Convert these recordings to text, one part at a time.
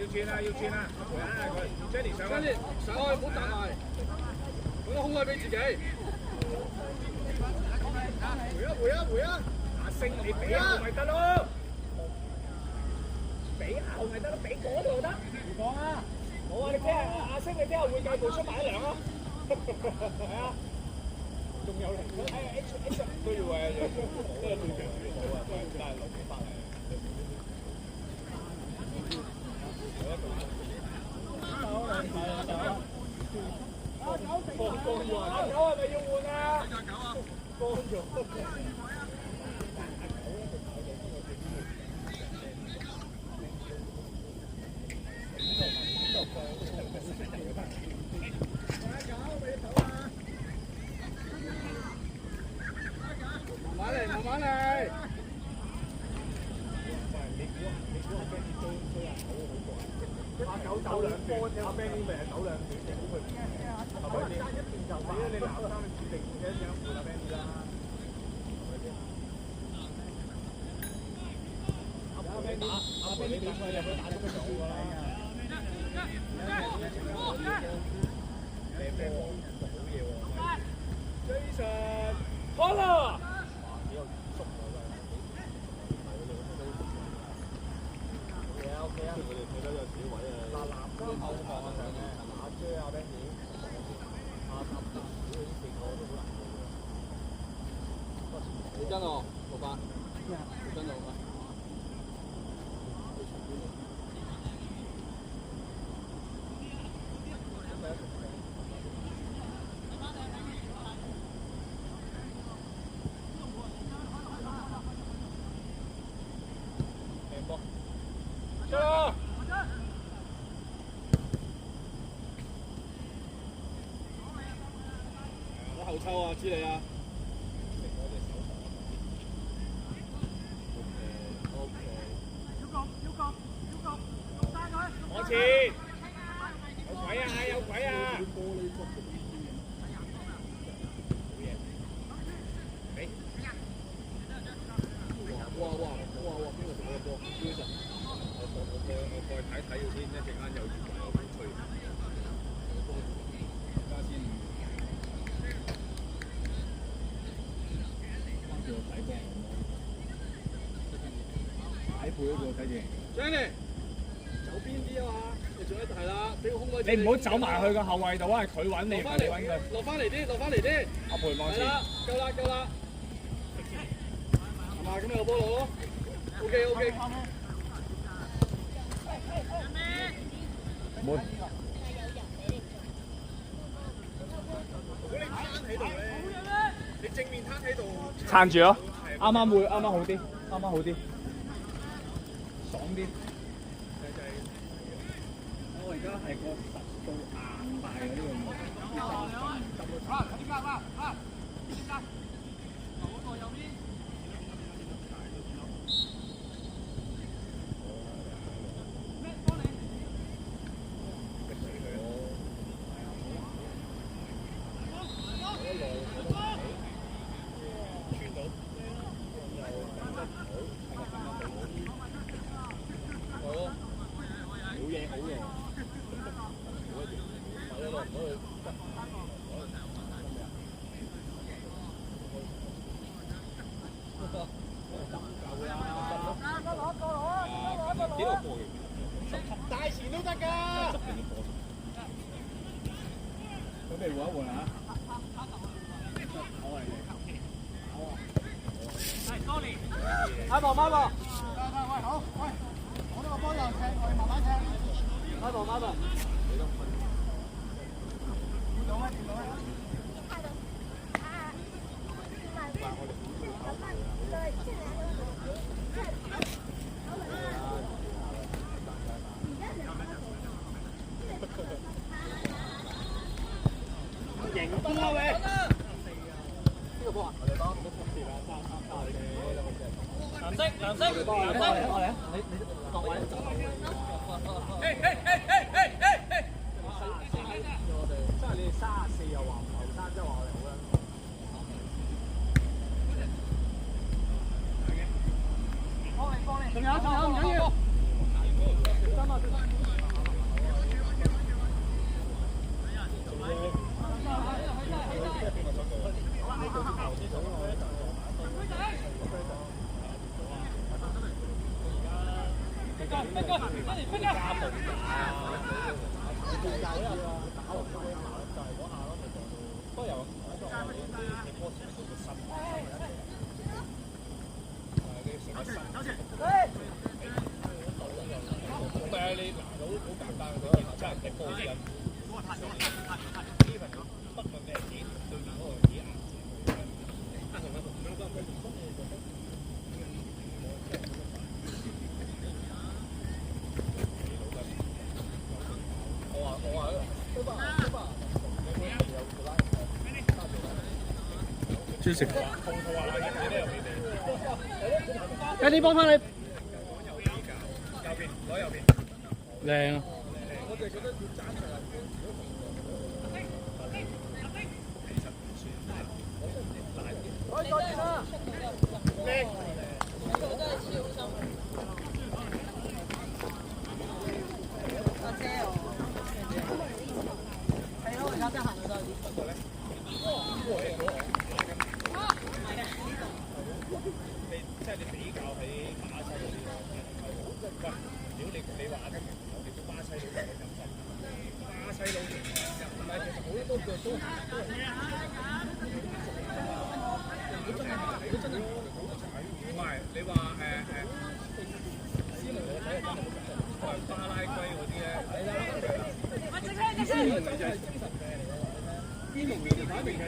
要轉啦，要轉啦，回下佢 ，Jenny 上去，上去，唔好彈埋，俾個空位俾自己。回啊！阿星你俾後咪得咯，俾後咪得咯，俾嗰度得。唔講啊！冇啊！你聽阿星，你聽日會計部出埋一糧啊！係啊，仲有嚟，H 都要啊，都係最強最好啊，都係落幾百嚟。放咗啊！狗係咪要換啊？放咗。慢嚟，慢慢嚟。阿狗走兩段，阿 Benny 咪係走兩段，整好佢。係咪先？一段就快，你鬧三你決定嘅一樣換阿 Benny 啦。阿 Benny 比賽入去打咗佢走㗎啦。咩波就好嘢喎 ！Jason， 開啦！OK 啊，佢哋睇得有幾位啊！嗱，南江後防啊，阿 J 阿 Benny， 阿十呢四個都好難做嘅。你真哦，老闆，你真老闆。後抽啊，知你啊！我前，有鬼啊！有鬼啊！哇！邊個食嗰個波？邊個？我過去睇要先，一陣間有熱話我會吹。家先。擺配嗰個睇住 ，Jenny， 走邊啲啊嘛？你仲係啦，俾個空位。你唔好走埋去個後衞度啊！係佢揾你，唔係你揾佢。落翻嚟啲。阿培望先。係啦，夠啦。係嘛？咁有波攞咯。OK。門。你正面攤喺度撐住咯，啱啱好啲，爽啲。我而家係個實到硬大嘅呢大前都得㗎。準備換一換啊！開幕。喂，好，喂，我呢個波又踢，我哋慢慢踢。開幕。見到咩？型邊個位？邊個波啊？我哋幫都服侍啦，三你哋兩個先。藍色，藍色，藍色。我嚟啊！你各位。即係你哋34又話唔後生，即係話我哋好啦。仲有唔緊要。專食。快啲幫翻你。靚啊！我哋覺得要斬上嚟。可以再見啦。架車哦。係咯，而家得閒就多啲。即係你比較喺巴西嗰啲，喂，屌你話阿根廷有幾多巴西佬嚟飲酒？巴西佬唔係，其實好多腳都如果真係唔係你話斯蒙我睇係真係好緊要，巴拉圭嗰啲咧，係啦，斯蒙就係精神病嚟㗎。斯蒙就擺明係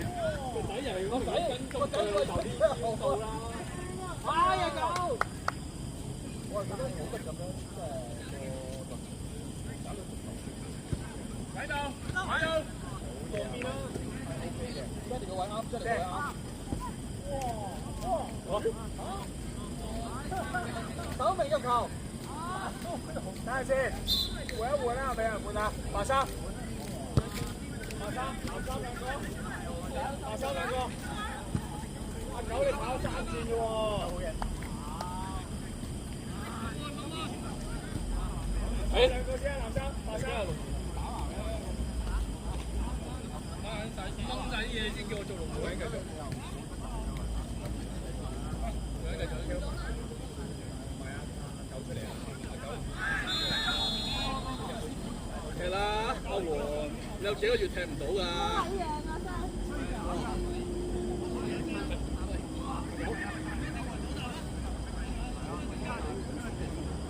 個仔又係個仔頭啲報道啦。哎呀狗！我係覺得冇得咁樣，即係個喺度，喺度，好多邊啦，OK 嘅，即係你個位啱，即係你個位啱。手未入球，睇下先，換一換啦，俾人換啊，白衫，白衫兩個，白衫兩個。阿狗你跑3轉啫喎，好嘅。誒，兩個先啊，藍衫，白衫。公仔啲嘢先叫我做龍虎嘅，繼續。繼續。唔係啊，狗出嚟啊，狗。踢啦，阿黃，你有幾個月踢唔到㗎？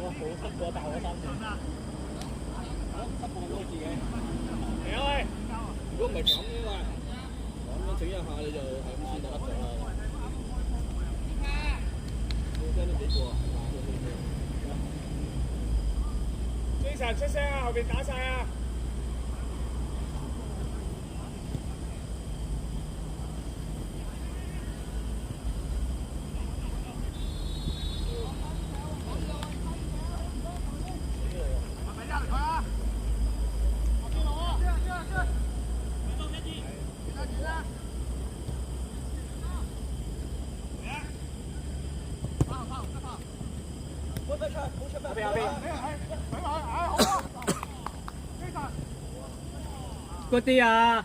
好濕過大我3次，濕過多自己。嚟啊喂！如果唔係咁嘅話，咁樣整一下你就係咁先就甩咗啦。你聽到幾個啊？Jason 出聲啊！後邊打晒啊！嗰啲啊！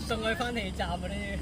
送佢翻地站嗰啲。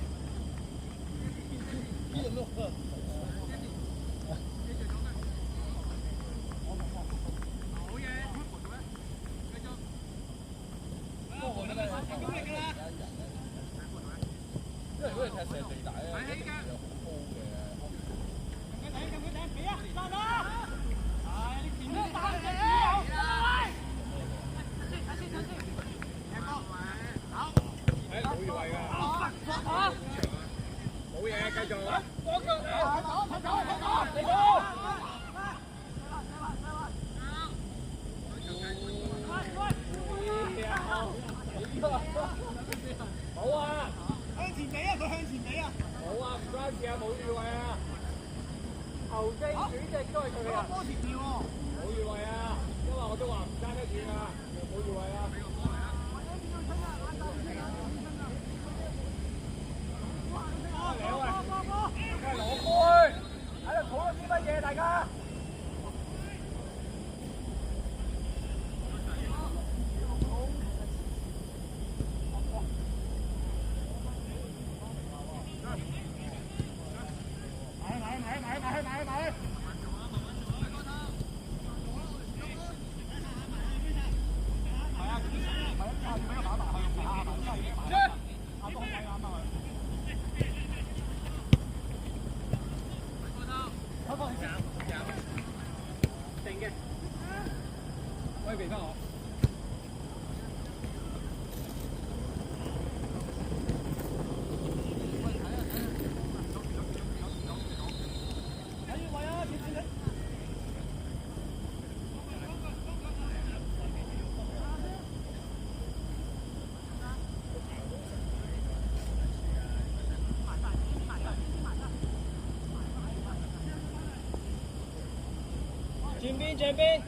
轉邊轉邊。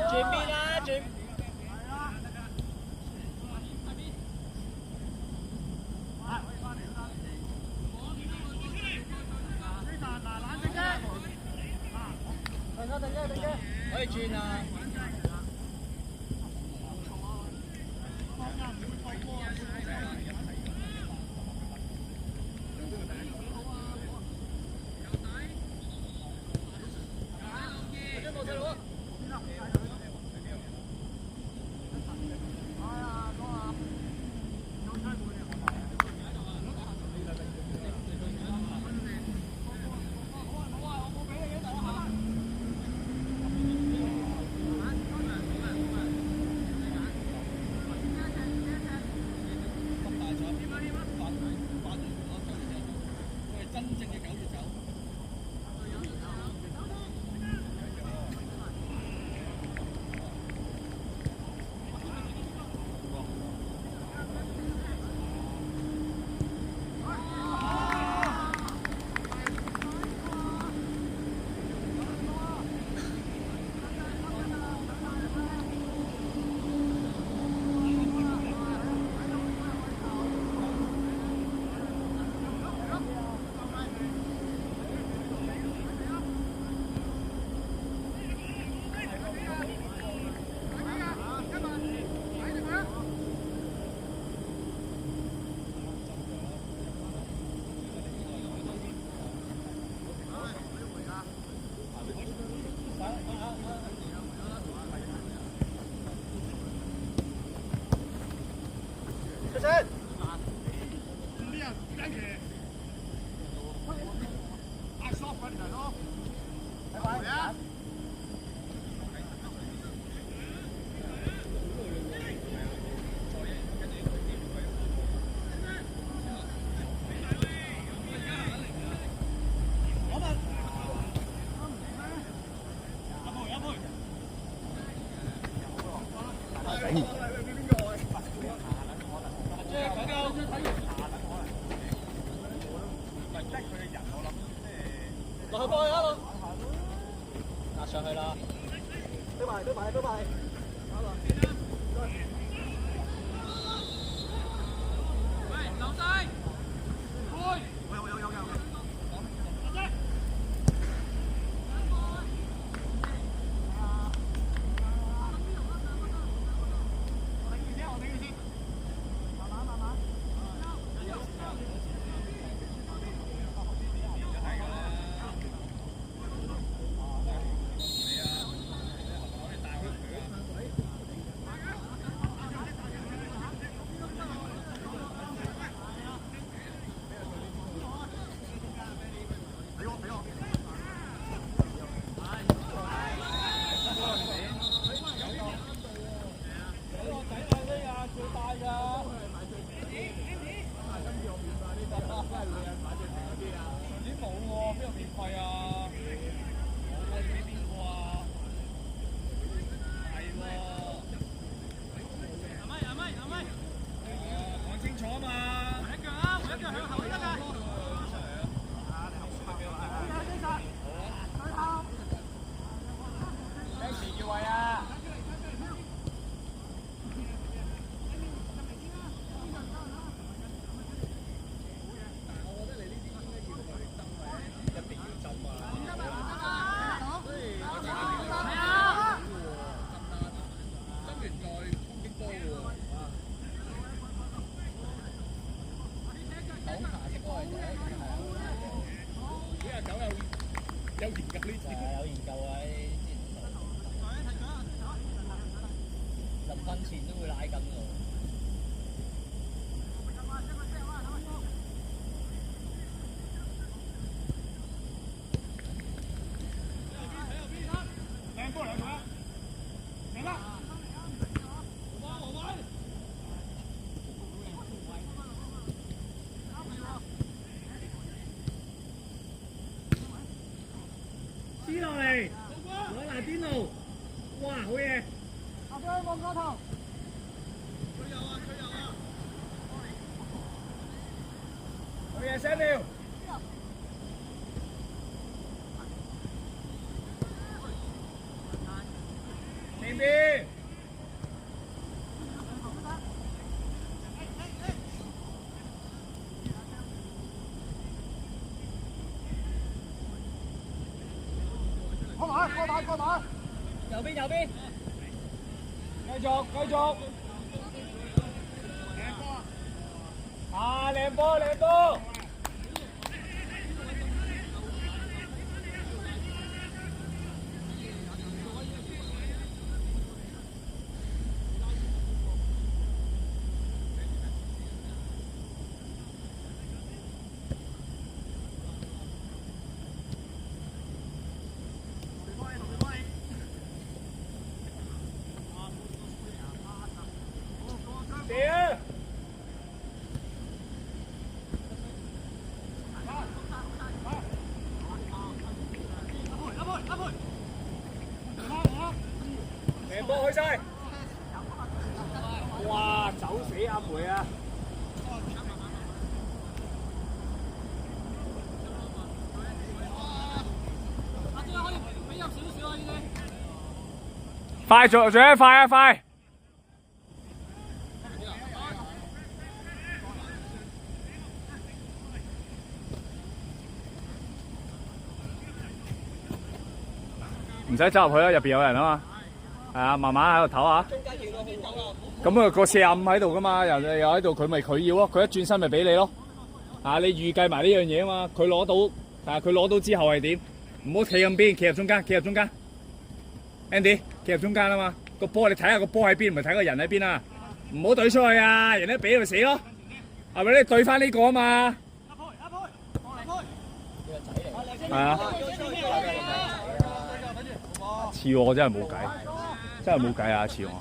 轉邊啦，轉。可以轉啊！落去幫佢啊！壓上去啦！推埋，推埋，推埋！喂，留晒！開！有。邊有免費啊？我哋俾邊個啊？係喎。講清楚啊嘛！回一腳啊！回一腳向後都得㗎。咩時要位啊？有研究呢啲，有研究啊！臨瞓前都會拉筋㗎。靚波兩場，嚟啦！C 落嚟，攞拿邊路，哇，好嘢！阿張望個頭。好嘢，Samuel。前邊。過埋。右邊。繼續。啊，靚波！波去晒！哇，走死阿梅啊！快做一快！唔使走入去啦，入邊有人啊嘛。係啊，慢慢喺度唞下。咁啊，個45喺度噶嘛，又喺度，佢咪佢要咯，佢一轉身咪俾你咯。啊，你預計埋呢樣嘢啊嘛，佢攞到，但係佢攞到之後係點？唔好企咁邊，企入中間。Andy， 企入中間啊嘛，個波你睇下個波喺邊，唔係睇個人喺邊啊！唔好對出去啊，人哋俾佢死咯，係咪？你對翻呢個啊嘛。係啊。似我真係冇計啊！似我。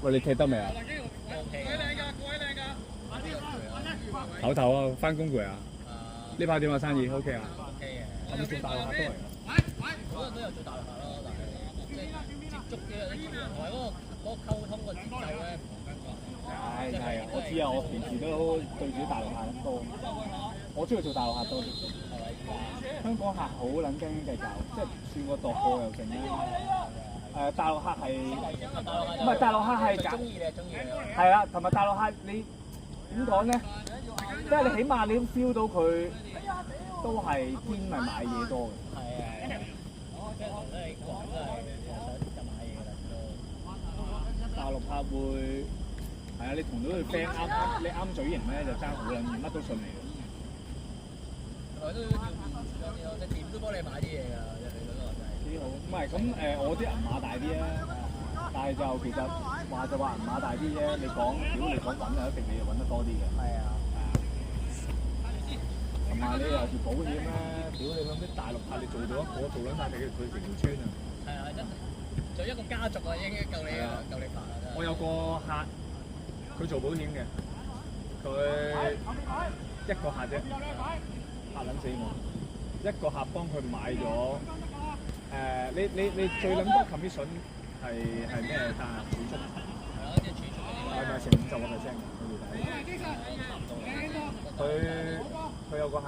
喂，你踢得未啊？唞唞啊，翻工攰啊？呢排點啊？生意 OK 啊？係咪做大陸客多嚟㗎？好多人都有做大陸客咯，但係即係接觸嘅同埋嗰個溝通個節奏咧。係，我知啊！我平時都對住啲大陸客多，我中意做大陸客多啲。香港客好撚斤斤計較，即係算個度貨又剩啦。大陸客係唔係大陸客係中意嘅。係啦，同埋大陸客你點講咧？即係你起碼你都 feel 到佢都係偏係買嘢多嘅。係啊，即係同你講都係想買嘢㗎啦。大陸客會係啊，你同到佢 friend 啱，你啱嘴型咧就爭好撚遠，乜都信你嘅。我都要即係點都幫你買啲嘢㗎，你嗰個真係幾好。唔係咁我啲銀碼大啲啊，但係就其實話銀碼大啲啫。你講如果你講揾就一定你就揾得多啲嘅。係啊。同埋你又做保險咧，屌你諗啲大陸客你做咗一個做兩曬俾佢成條村啊！係啊，真係做一個家族啊，應該夠你煩啊！真係。我有個客，佢做保險嘅，佢一個客啫。嚇撚死我！一個客幫佢買咗你最撚多 commission 係咩單啊？儲蓄係咯，即係儲蓄嗰啲。係咪成50%？佢有個客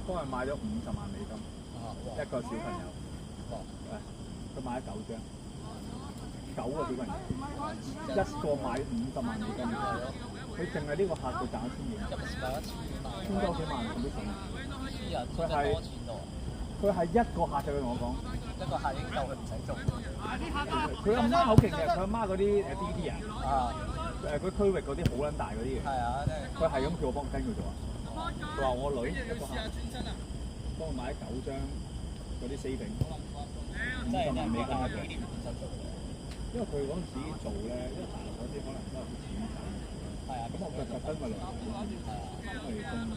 幫佢買咗50萬美金，一個小朋友。佢買咗9張，9個小朋友，一個買50萬美金。佢淨係呢個客佢賺1000幾萬，千多幾萬 commission。佢係一個客就佢同我講，一個客已經夠佢唔使做。佢阿媽好勁嘅，佢阿媽嗰啲DD啊，嗰區域嗰啲好撚大嗰啲嘅。係啊，即係佢係咁叫我幫跟佢做啊。佢話我女一個客幫我買咗9張嗰啲 saving， 50萬美金一個。因為佢嗰陣時做咧，因為大陸嗰啲可能都有啲錢賺。係啊，咁我特登咪2萬，係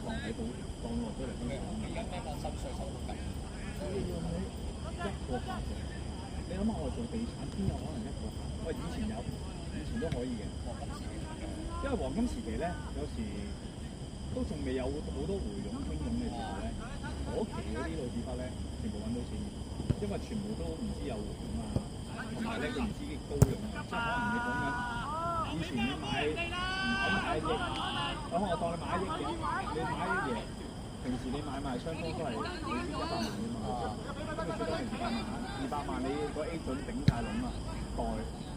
放喺度放落咗嚟香港。而家咩收稅收到咁？一個客啫，你諗下我做地產邊有可能一個客？喂，以前都可以嘅。因為黃金時期咧，有時都仲未有好多回傭傾傭嘅時候咧，嗰期嗰啲老屎忽咧，全部揾到錢，因為全部都唔知有回傭啊，同埋咧佢唔知幾高傭啊，即係可能你講緊以前你買唔使買1億，我當你買1億嘅，你買1億嘢。平時你買賣雙方都係100萬啫嘛，咁你最多係200萬你個 A 準頂晒籠啊，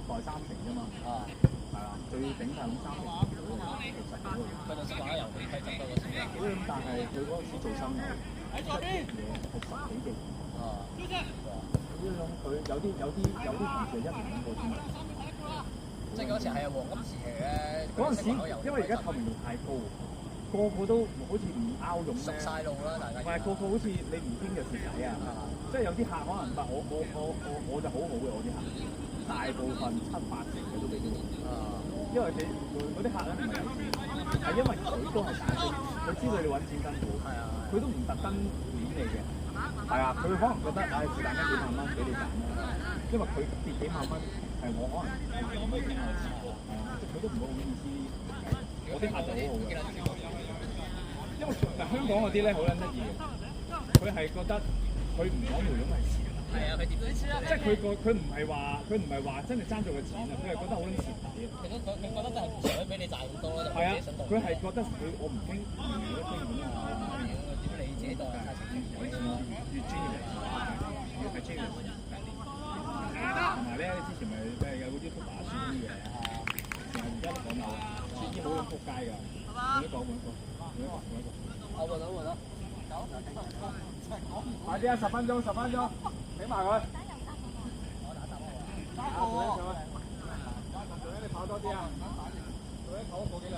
代30%啫嘛，係啦，最頂晒籠30%到60到。佢就識玩遊戲規則多過先啦。咁但係佢嗰陣時做生意出嘅嘢係10幾億，咁樣佢有啲同事1年5個先。即係嗰時係黃金時期咧。嗰陣時因為而家透明度太高。個個都好似唔拗用熟晒路啦，大家。唔係個個好似你唔傾就蝕底啊！即係有啲客可能唔係我就好好嘅我啲客，大部分7、8成嘅都俾咗我。因為你嗰啲客咧唔係有錢，係因為佢都係打工，佢知道你揾錢辛苦，佢都唔特登攆你嘅。係啊，佢可能覺得是但幾萬蚊俾你賺啦，因為佢跌幾萬蚊係我可能佢都唔會好意思。我啲客就好好嘅。因為香港嗰啲咧好撚得意嘅，佢係覺得佢唔講回傭係錢。係啊，佢點都知啦。即係佢唔係話真係爭咗個錢啊，佢係覺得好撚蝕底啊。佢覺得就係唔想俾你賺咁多咯，就係啊，佢係覺得我唔傾，如果傾咁啊，點你自己當係差錢越專業越係專業。同埋咧，之前咪有嗰啲 YouTuber 輸啲嘅，成日而家都講到輸啲好撚撲街㗎，每一個。快啲啊！10分鐘，俾埋佢。做你跑多啲啊！做你跑過幾日啊？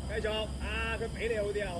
繼續啊！佢俾你好啲啊！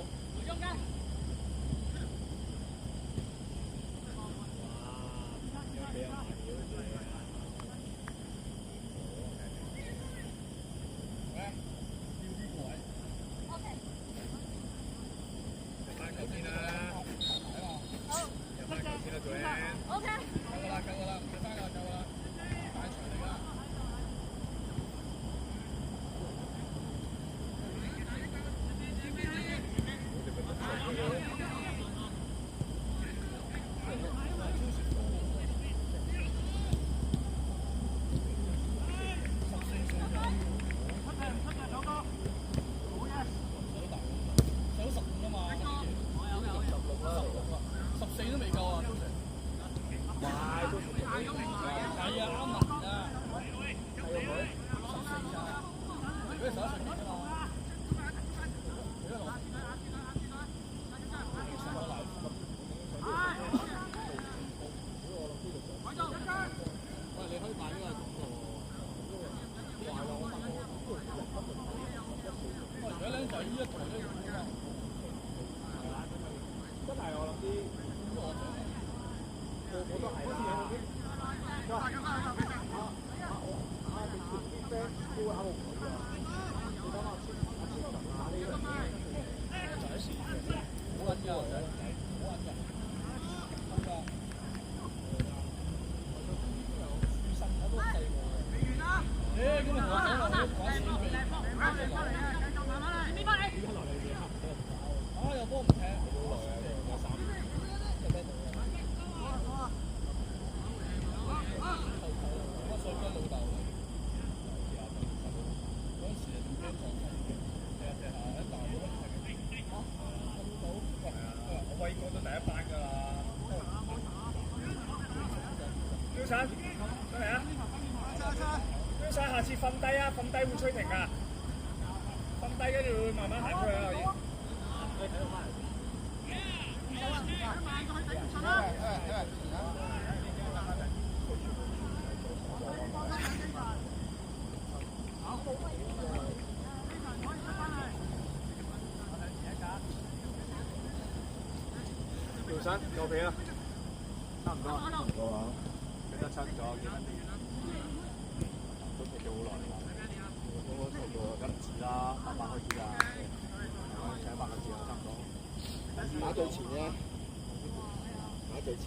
而家僆仔呢一台都要真係我諗啲個個都係啦。佢話啲 friend 都會喺度佢啊，你諗下千能打呢樣嘢，就係時好揾㗎，好揾㗎，真㗎。輸身我都細喎。咁咪同我講落去玩少啲。又幫唔踢。威哥都第一班㗎啦。標神，出嚟啊！標神，下次瞓低啊，瞓低會吹停㗎。瞓低跟住會慢慢行出去啊，可以。條身夠皮啦，差唔多。差唔多啊，俾得親咗，都踢咗好耐啦。嗰個速度跟唔住啦，800開始啦，請100個字啦，差唔多。打最前啫，打最前。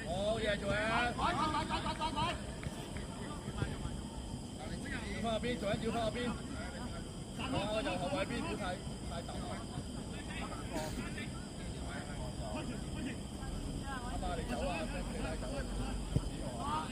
好嘢做啊！調翻入邊，做緊調翻入邊。我就後衞邊表太大。阿爸嚟走啊！你帶走啊！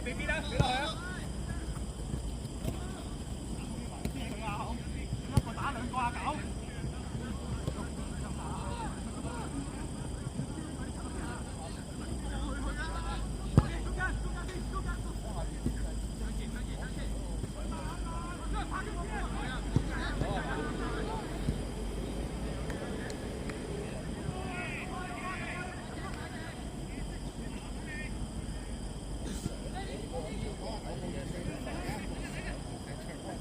俾邊啦，俾落去啊！一個打兩個啊狗。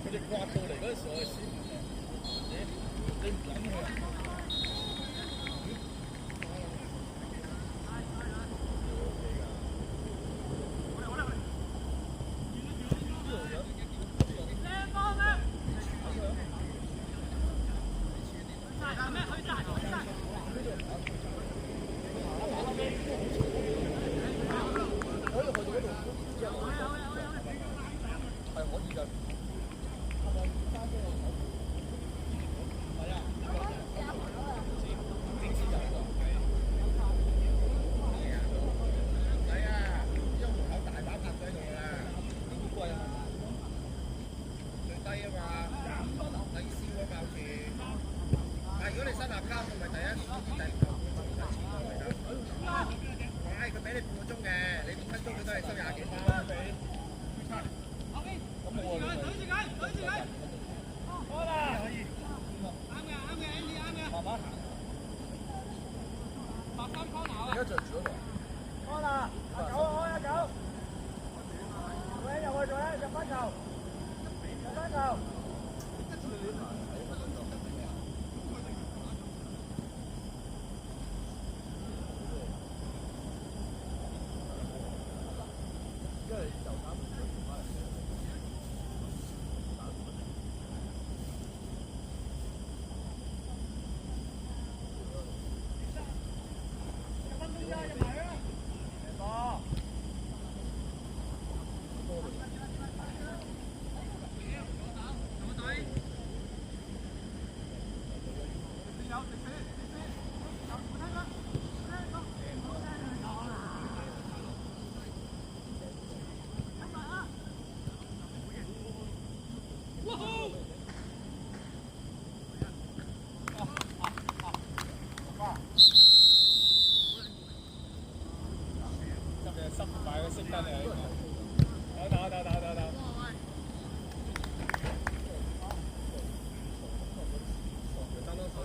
佢哋刮到嚟嗰陣時，我係先你唔諗佢啊？入翻球，入翻球。